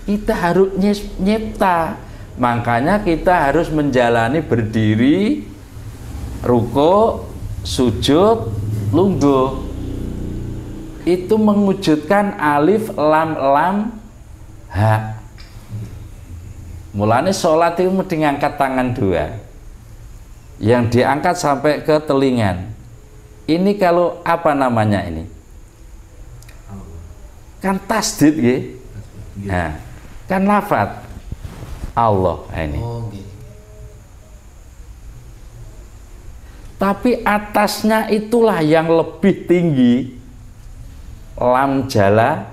Kita harus nyipta, makanya kita harus menjalani berdiri, ruko, sujud, lungguh. Itu mewujudkan alif lam lam ha. Mulanya sholat itu mesti ngangkat tangan dua, yang diangkat sampai ke telingan. Ini kalau apa namanya ini? Kan tasdid ya. Nah, kan lafadz Allah ini. Tapi atasnya itulah yang lebih tinggi. Lam jalalah,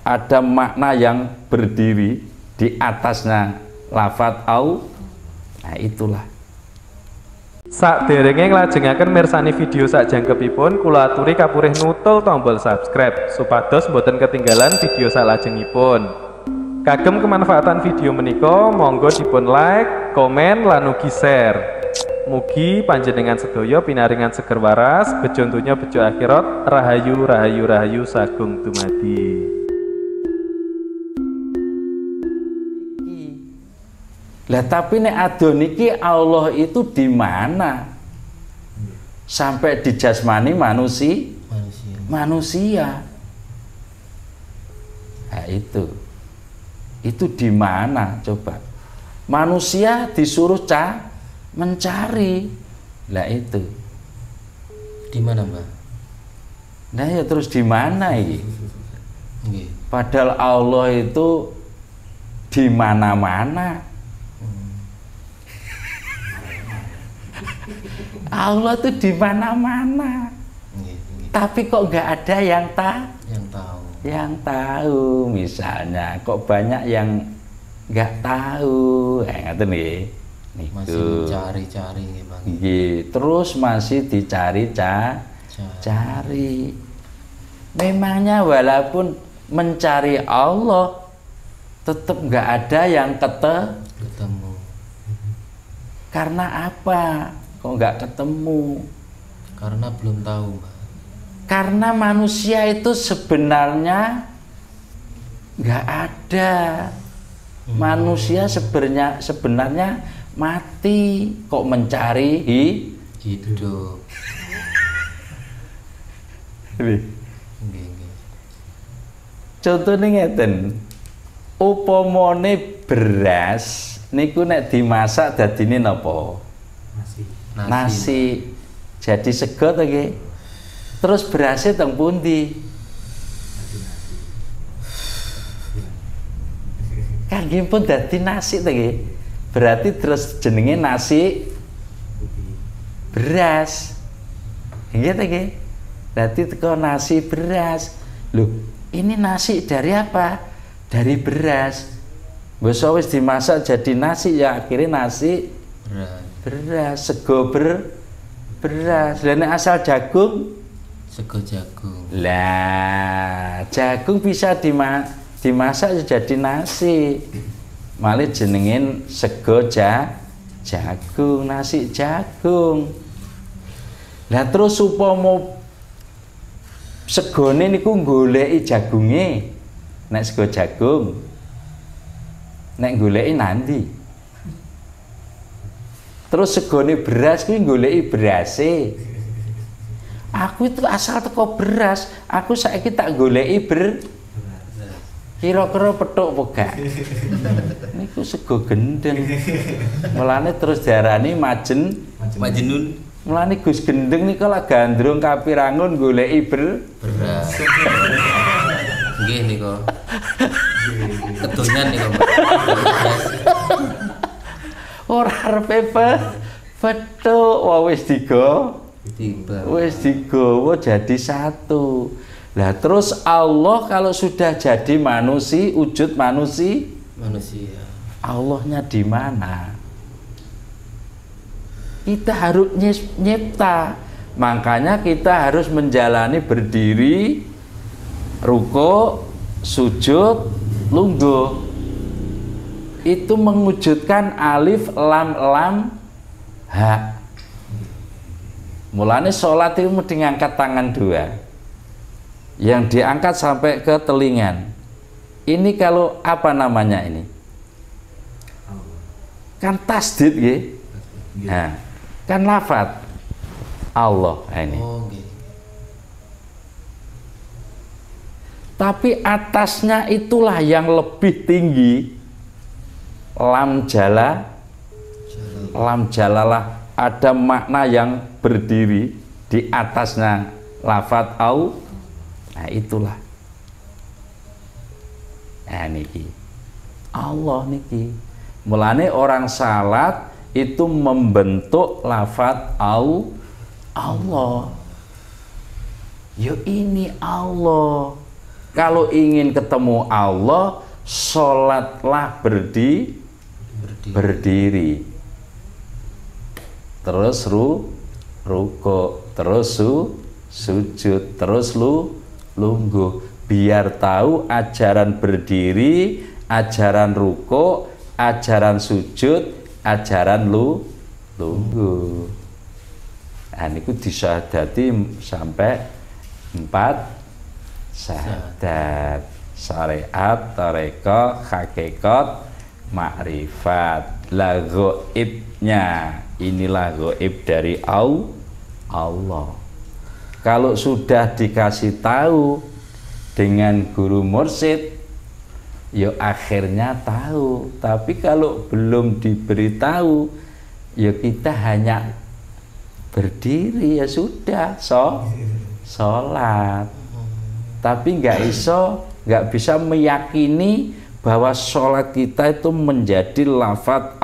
ada makna yang berdiri di atasnya lafadz au. Nah itulah. Sakderenge nglajengaken mirsani video sakjangkepipun, kula aturi kapurih nutul tombol subscribe supados boten ketinggalan video salajengipun. Kagem kemanfaatan video menika monggo dipun like, komen lan ugi share. Mugi panjenengan sedaya pinaringan seger waras, bejo donya bejo akhirat, rahayu rahayu rahayu sagung dumadi. Lah tapi nek adon iki Allah itu di mana? Sampai dijasmani manusia. Nah itu di mana coba? Manusia disuruh mencari. Lah itu di mana, Mbak? Nah ya terus di mana ini? Padahal Allah itu di mana-mana. Allah itu di mana-mana. Tapi kok nggak ada yang tahu. Misalnya kok banyak yang nggak tahu. Ngerti nih. Masih cari-cari Bang. Terus masih dicari. Memangnya walaupun mencari Allah tetap nggak ada yang ketemu. Karena apa? Kok nggak ketemu? Karena belum tahu, Mbak. Karena manusia itu sebenarnya nggak ada. Manusia sebenarnya mati, kok mencari hidup. Contohnya ngeten, upamane beras niku nek dimasak dadine napa? Nasi. Jadi sego to nggih. Terus berasnya teng pundi? Kangge pun dadi nasi to nggih. Berarti terus jenenge nasi beras. Nggih to nggih. Berarti teko nasi beras. Loh, ini nasi dari apa? Dari beras. Besok wis dimasak jadi nasi, ya akhirnya nasi beras. Sego beras. Lah asal jagung, sego jagung. Lah jagung bisa dimasak jadi nasi. Malah jenengin sego jagung, nasi jagung. Lah terus upama segone niku goleki jagunge, nek sego jagung, nek goleki nanti. Terus segone beras kuwi goleki berase. Aku itu asal teko beras, aku saiki tak goleki kira-kira petuk pegak. Niku sego gendeng. Mulane terus diarani majnun. Mulane Gus Gendeng niku lah gandrung kapirangun goleki beras. Nggih niku. Ketunyan niku, Mbak. Ora arepe petuk, wis digawa jadi satu. Lah terus Allah kalau sudah jadi wujud manusia, Allahnya di mana? Kita harus nyipta, makanya kita harus menjalani berdiri, ruko, sujud, lungguh. Itu mewujudkan alif lam lam ha. Mulanya sholat itu mesti ngangkat tangan dua, yang diangkat sampai ke telingan. Ini kalau apa namanya ini? Kan tasdid nggih. Nah, kan lafat Allah ini. Oh, nggih. Tapi atasnya itulah yang lebih tinggi. Lam jalalah ada makna yang berdiri di atasnya lafat au. Nah, itulah. Nah, niki Allah niki. Mulane orang salat itu membentuk lafat au Allah. Yo ini Allah. Kalau ingin ketemu Allah, sholatlah berdiri. Terus ruko, terus sujud, terus lungguh. Biar tahu ajaran berdiri, ajaran ruko, ajaran sujud, ajaran lungguh. Nah, niku disyahadati sampai 4 syahadat: syariat, tarekah, hakikat, makrifat. La ghaibnya, inilah ghaib dari Allah. Kalau sudah dikasih tahu dengan guru mursyid, ya akhirnya tahu. Tapi kalau belum diberitahu, ya kita hanya berdiri, ya sudah sholat. Tapi nggak bisa meyakini bahwa sholat kita itu menjadi lafaz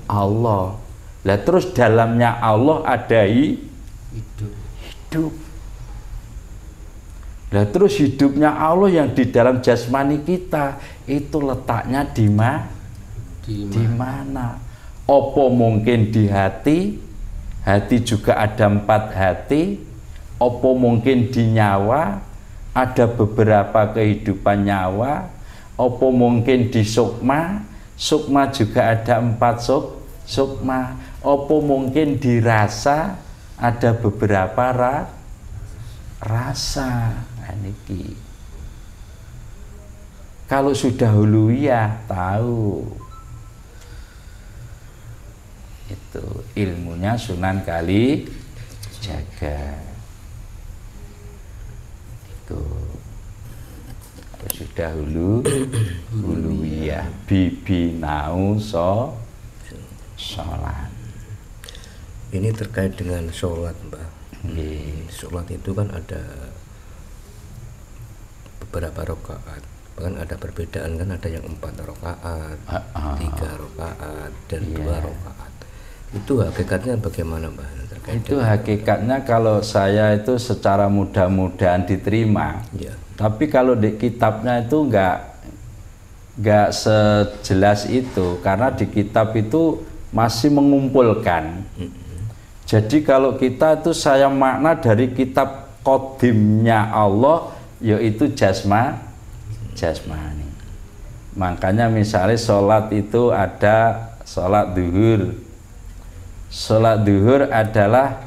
Allah. Lah terus dalamnya Allah ada hidup. Lah terus hidupnya Allah yang di dalam jasmani kita itu letaknya di mana? Opo mungkin di hati? Hati juga ada 4 hati. Opo mungkin di nyawa? Ada beberapa kehidupan nyawa. Opo mungkin di sukma? Sukma juga ada 4 sukma. Opo mungkin di rasa? Ada beberapa rasa. Niki. Kalau sudah huluyah tahu. Itu ilmunya Sunan Kalijaga. Itu sudah huluyah bibi nau sholat. Ini terkait dengan sholat, Mbak. Sholat itu kan ada beberapa rakaat, bahkan ada perbedaan, kan ada yang 4 rakaat, 3 rakaat, dan 2 rakaat. Itu hakikatnya bagaimana, Mbak? Itu hakikatnya kalau saya itu secara mudah-mudahan diterima. Ya. Tapi kalau di kitabnya itu nggak sejelas itu, karena di kitab itu masih mengumpulkan. Jadi kalau kita itu saya makna dari kitab qadimnya Allah, yaitu jasmani. Makanya misalnya sholat itu ada sholat duhur. Sholat duhur adalah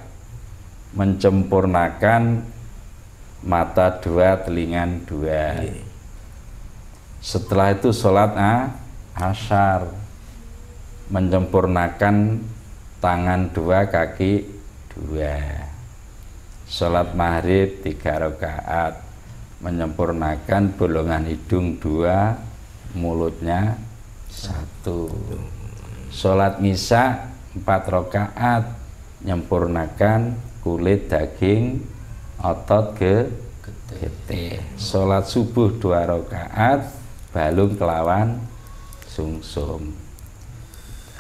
mencempurnakan mata 2, telinga 2. Setelah itu sholat asyar, menyempurnakan tangan 2, kaki 2. Sholat maghrib 3 rakaat, menyempurnakan bolongan hidung 2, mulutnya 1. Sholat isya 4 rakaat, menyempurnakan kulit, daging, otot, getih. Sholat subuh 2 rakaat, balung kelawan sungsum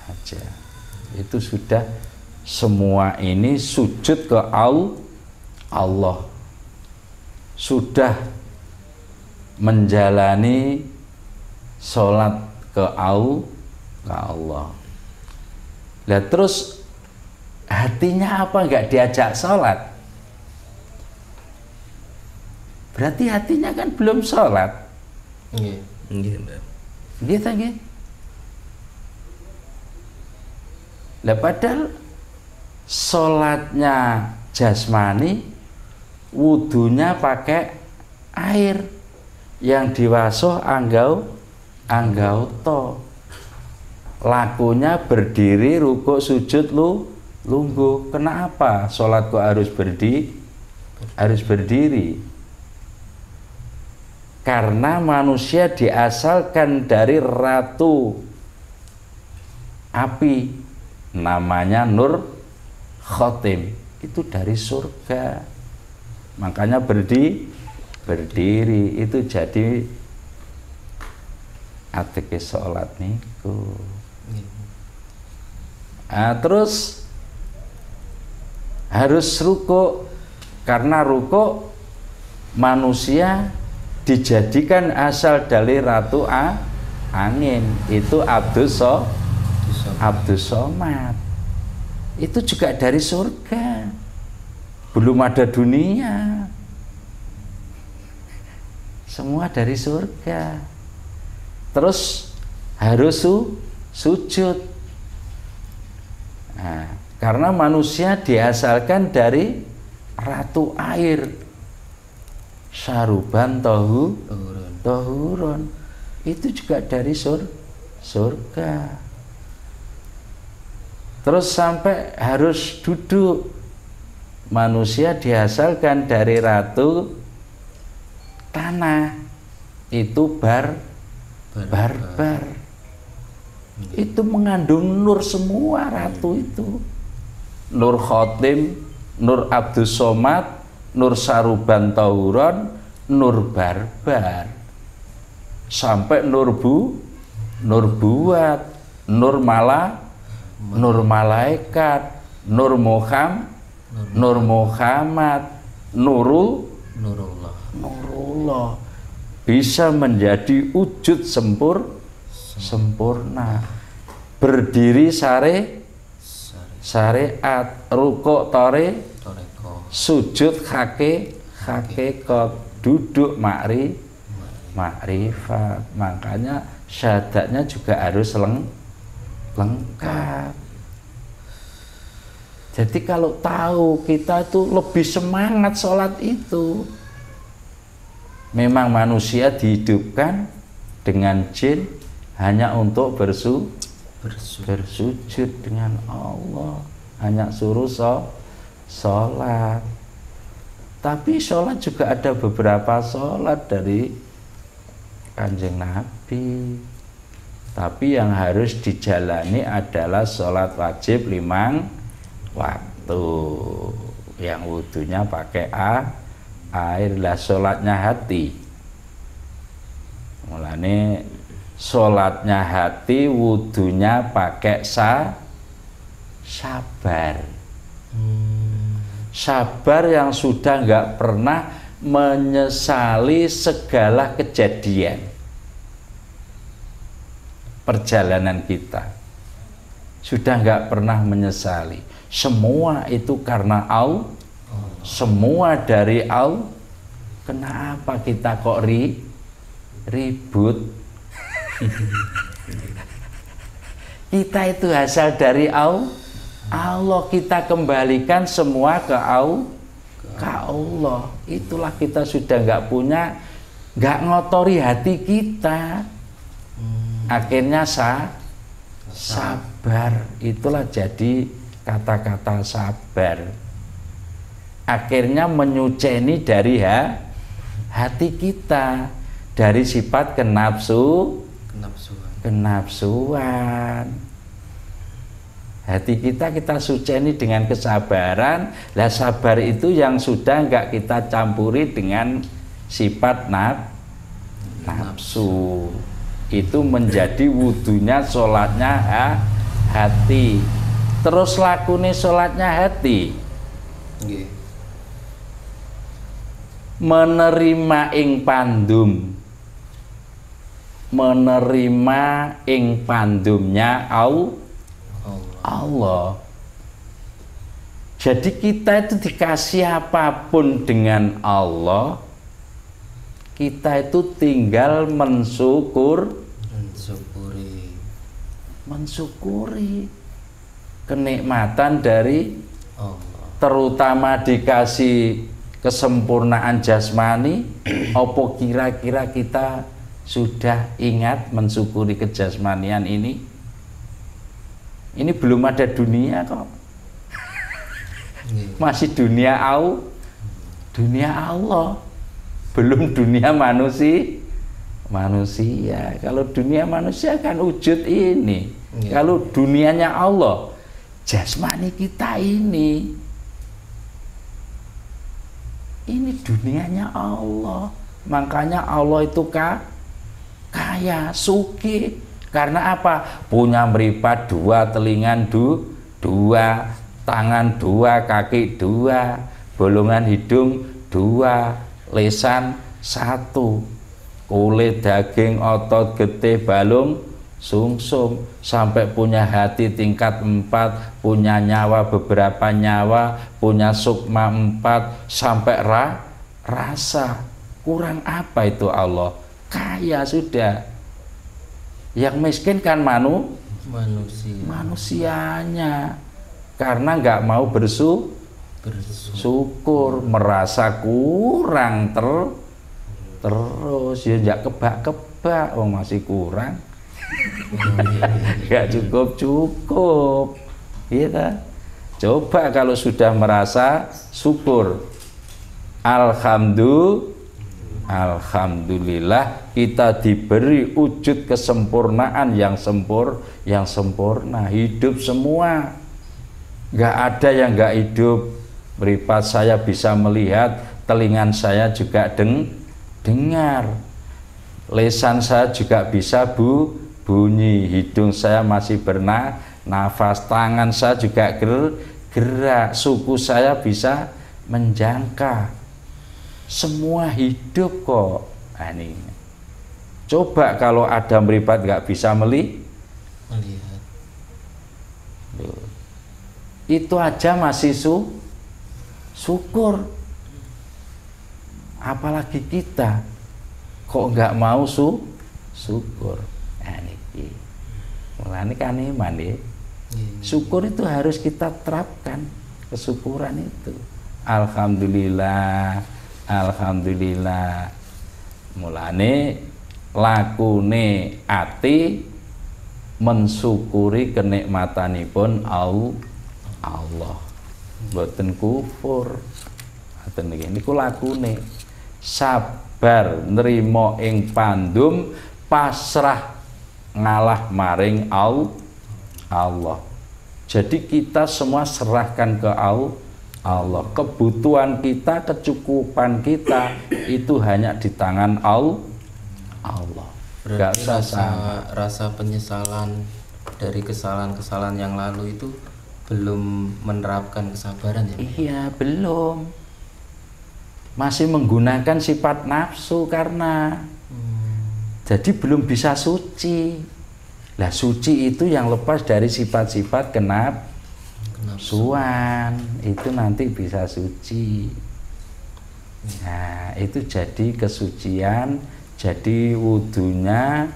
aja. Itu sudah semua ini sujud ke Allah. Sudah menjalani sholat ke Allah. Lah terus hatinya apa nggak diajak sholat? Berarti hatinya kan belum sholat. Iya. Gitu kan? Lah padahal sholatnya jasmani, wudunya pakai air. yang diwasoh anggau to. Lakunya berdiri, rukuk, sujud, lungguh. Kenapa sholat kok harus berdiri? Karena manusia diasalkan dari ratu api, namanya Nur Khotim, itu dari surga. Makanya berdiri itu jadi atike sholat niku. Nah, terus harus rukuk, karena rukuk manusia dijadikan asal dari ratu angin, itu Abdus Somad. Itu juga dari surga, belum ada dunia, semua dari surga. Terus harus sujud. Nah, karena manusia diasalkan dari ratu air, saruban tohurun, itu juga dari surga. Terus sampai harus duduk, manusia diasalkan dari ratu tanah, itu barbar. Itu mengandung nur semua ratu itu. Nur Khotim, Nur Abdus Somad, Nur Saruban Tauron, Nur Barbar. Sampai Nur Buat, Nur Malaikat, Nur Muhammad, Nurullah. Bisa menjadi wujud sempurna. Berdiri syariat, rukuk toreko, sujud hakikat, duduk makrifat. Makanya syahadatnya juga harus lengkap. Jadi kalau tahu, kita tuh lebih semangat sholat itu. Memang manusia dihidupkan dengan jin hanya untuk bersujud dengan Allah, hanya suruh sholat. Tapi sholat juga ada beberapa sholat dari Kanjeng Nabi. Tapi yang harus dijalani adalah sholat wajib 5 waktu, yang wudunya pakai air. Lah sholatnya hati, mulane sholatnya hati, wudunya pakai sabar. Sabar yang sudah nggak pernah menyesali segala kejadian perjalanan kita, sudah nggak pernah menyesali. Semua itu karena Allah, semua dari Allah. Kenapa kita kok ribut? Kita itu asal dari Allah. Kita kembalikan semua ke Allah. Itulah kita sudah nggak ngotori hati kita. Akhirnya sabar. Itulah jadi kata-kata sabar. Akhirnya menyuceni dari hati kita, dari sifat kenafsuan. Hati kita suceni dengan kesabaran. Lah sabar itu yang sudah enggak kita campuri dengan sifat nafsu. Itu menjadi wudunya, sholatnya hati. Terus lakune sholatnya hati. Menerima ing pandumnya Allah. Jadi kita itu dikasih apapun dengan Allah, kita itu tinggal mensyukuri kenikmatan dari Allah. Terutama dikasih kesempurnaan jasmani, opo kira-kira kita sudah ingat mensyukuri kejasmanian ini? Ini belum ada dunia kok. Masih dunia Allah, belum dunia manusia. Kalau dunia manusia kan wujud ini. Kalau dunianya Allah, jasmani kita ini dunianya Allah. Makanya Allah itu kaya, sugih. Karena apa? Punya meripat 2, telingan 2, tangan 2, kaki 2, bolongan hidung 2, lesan 1, kulit, daging, otot, getih, balung, sumsum, sampai punya hati tingkat 4, punya nyawa beberapa nyawa, punya sukma 4, sampai rasa. Kurang apa itu Allah? Kaya sudah. Yang miskin kan manusianya, karena nggak mau bersyukur, merasa kurang terus ya, nggak kebak-kebak, masih kurang, nggak cukup, gitu. Coba kalau sudah merasa syukur, alhamdulillah kita diberi wujud kesempurnaan yang sempurna, hidup semua, nggak ada yang nggak hidup. Meripat saya bisa melihat, telingan saya juga dengar, lesan saya juga bisa bunyi, hidung saya masih bernafas, tangan saya juga gerak, suku saya bisa menjangka. Semua hidup kok. Nah, ini. Coba kalau ada meripat nggak bisa melihat, itu aja masih syukur. Apalagi kita kok nggak mau syukur. Nah, ini. Mulane kan iman ya. Syukur itu harus kita terapkan, kesyukuran itu. Alhamdulillah. Mulane lakune ati mensyukuri kenikmatanipun Allah, mboten kufur. Ngoten niki niku lakune sabar nrimo ing pandum, pasrah ngalah maring Allah. Jadi kita semua serahkan ke Allah. Kebutuhan kita, kecukupan kita itu hanya di tangan Allah. Berarti rasa penyesalan dari kesalahan-kesalahan yang lalu itu belum menerapkan kesabaran ya? Iya, belum. Masih menggunakan sifat nafsu karena jadi belum bisa suci. Lah suci itu yang lepas dari sifat-sifat kenapsuan, itu nanti bisa suci. Nah, itu jadi kesucian, jadi wudunya,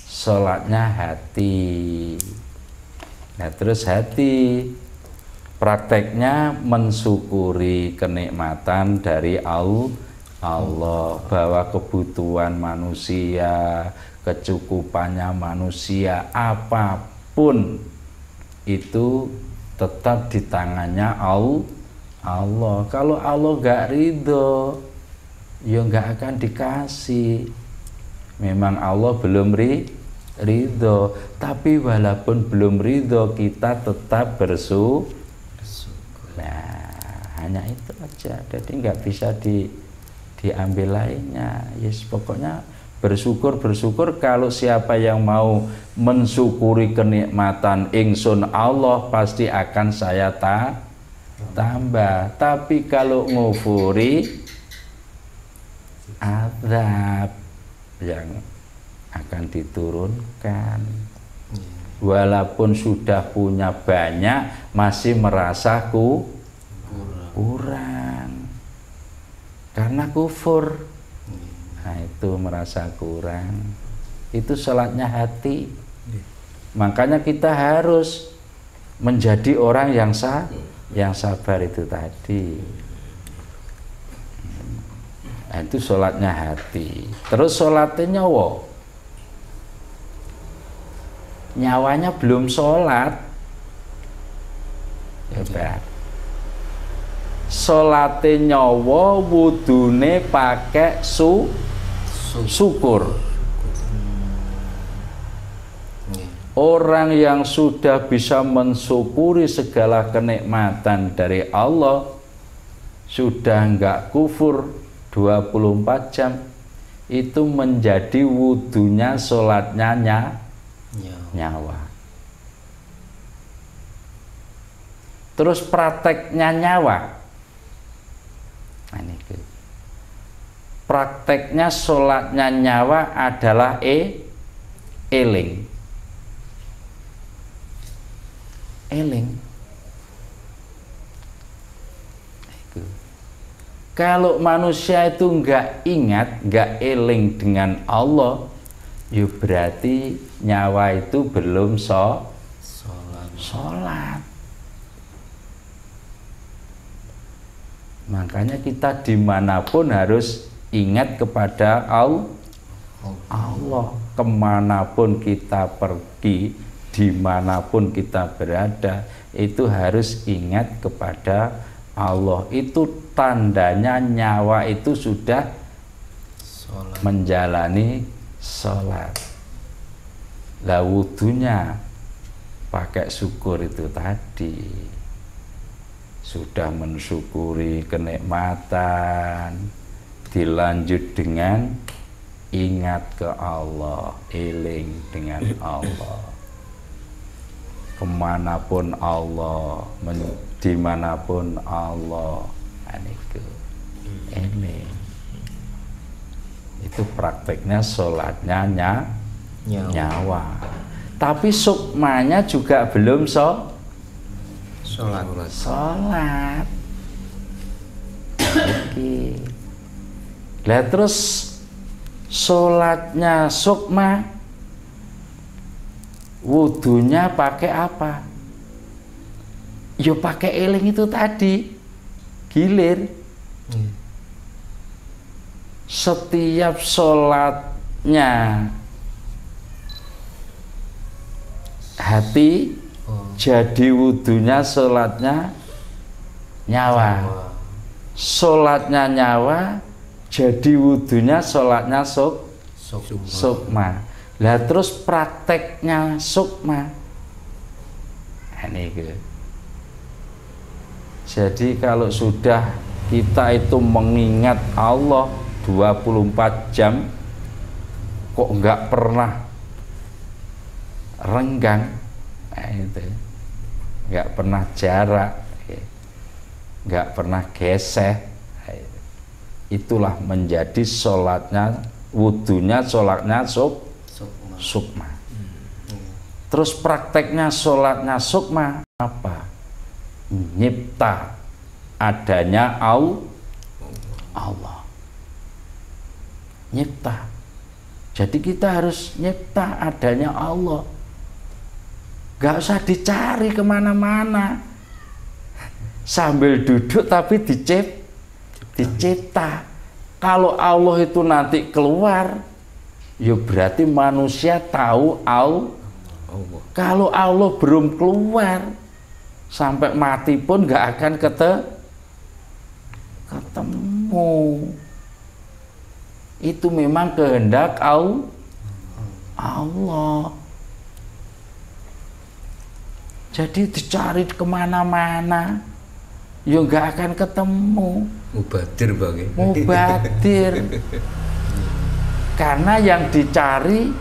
sholatnya hati. Nah, terus hati prakteknya mensyukuri kenikmatan dari Allah, bahwa kebutuhan manusia, kecukupannya manusia, apapun itu tetap di tangannya Allah. Kalau Allah nggak ridho, ya nggak akan dikasih. Memang Allah belum ridho, tapi walaupun belum ridho kita tetap bersyukur. Nah, hanya itu aja. Jadi nggak bisa diambil lainnya. Yes, pokoknya bersyukur. Kalau siapa yang mau mensyukuri kenikmatan ingsun Allah, pasti akan saya tambah. Tapi kalau ngufuri, azab yang akan diturunkan. Walaupun sudah punya banyak, masih merasa kurang karena kufur. Nah, itu merasa kurang. Itu sholatnya hati. Makanya kita harus menjadi orang yang sabar itu tadi. Nah, itu sholatnya hati. Terus sholatnya nyawa, nyawanya belum sholat. Coba sholatnya nyawa, wudune pakai syukur. Orang yang sudah bisa mensyukuri segala kenikmatan dari Allah, sudah enggak kufur 24 jam, itu menjadi wudunya sholatnya nyawa. Terus prakteknya nyawa, nah, ini prakteknya sholatnya nyawa adalah eling. Kalau manusia itu nggak ingat, nggak eling dengan Allah, ya berarti nyawa itu belum sholat. Makanya kita dimanapun harus ingat kepada Allah. Kemanapun kita pergi, dimanapun kita berada, itu harus ingat kepada Allah. Itu tandanya nyawa itu sudah menjalani sholat. Lah wudunya pakai syukur itu tadi, sudah mensyukuri kenikmatan, dilanjut dengan ingat ke Allah, eling dengan Allah. Kemanapun Allah, dimanapun Allah, ini itu prakteknya sholatnya nyawa. Tapi sukmanya juga belum sholat. Oke. Lah terus sholatnya sukma, wudunya pakai apa? Yo pakai eling itu tadi, gilir. Setiap sholatnya hati, jadi wudunya sholatnya nyawa. Sholatnya nyawa, jadi wudunya sholatnya sukma. Lah terus prakteknya sukma. Ini gitu. Jadi kalau sudah kita itu mengingat Allah 24 jam, kok enggak pernah renggang, itu enggak pernah jarak, enggak pernah geseh, itulah menjadi sholatnya, wudunya sholatnya sukma. Terus prakteknya sholatnya sukma apa? Nyipta adanya Allah. Nyipta. Jadi kita harus nyipta adanya Allah. Gak usah dicari kemana-mana. Sambil duduk tapi dicipta. Kalau Allah itu nanti keluar, ya berarti manusia tahu Allah. Kalau Allah belum keluar, sampai mati pun gak akan ketemu. Itu memang kehendak Allah. Jadi dicari kemana-mana, ya gak akan ketemu. Mubadir bagi. Mubadir. Karena yang dicari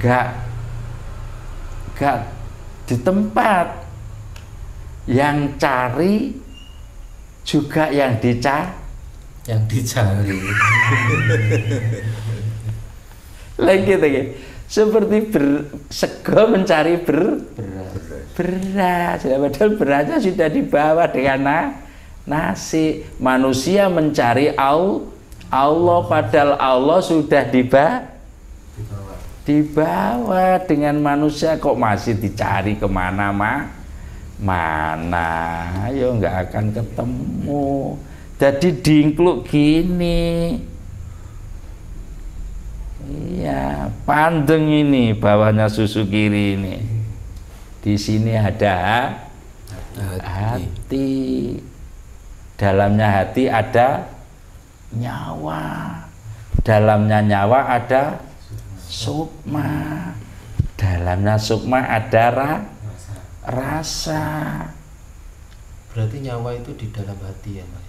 gak di tempat. Yang cari juga yang dicari. Lagi seperti sego mencari beras. Padahal berasnya sudah dibawa dengan nasi. Manusia mencari Allah, padahal Allah sudah dibawa dengan manusia, kok masih dicari kemana-mana. Ayo nggak akan ketemu. Jadi diingkluk gini. Iya, pandeng ini bawahnya susu kiri ini. Di sini ada hati. Dalamnya hati ada nyawa. Dalamnya nyawa ada sukma. Dalamnya sukma ada rasa. Berarti nyawa itu di dalam hati ya, Pak?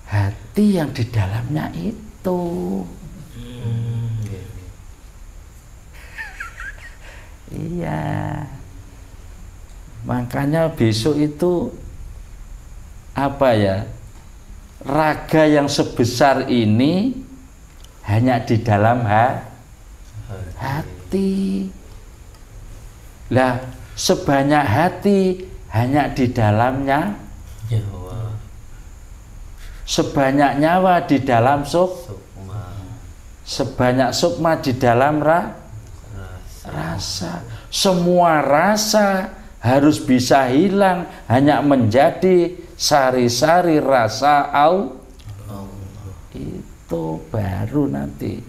Hati yang di dalamnya itu. Iya. Makanya besok itu apa ya? Raga yang sebesar ini hanya di dalam hati. Lah, sebanyak hati hanya di dalamnya nyawa. Sebanyak nyawa di dalam Sukma. Sebanyak sukma di dalam rasa. Semua rasa harus bisa hilang, hanya menjadi sari-sari rasa Allah. Itu baru nanti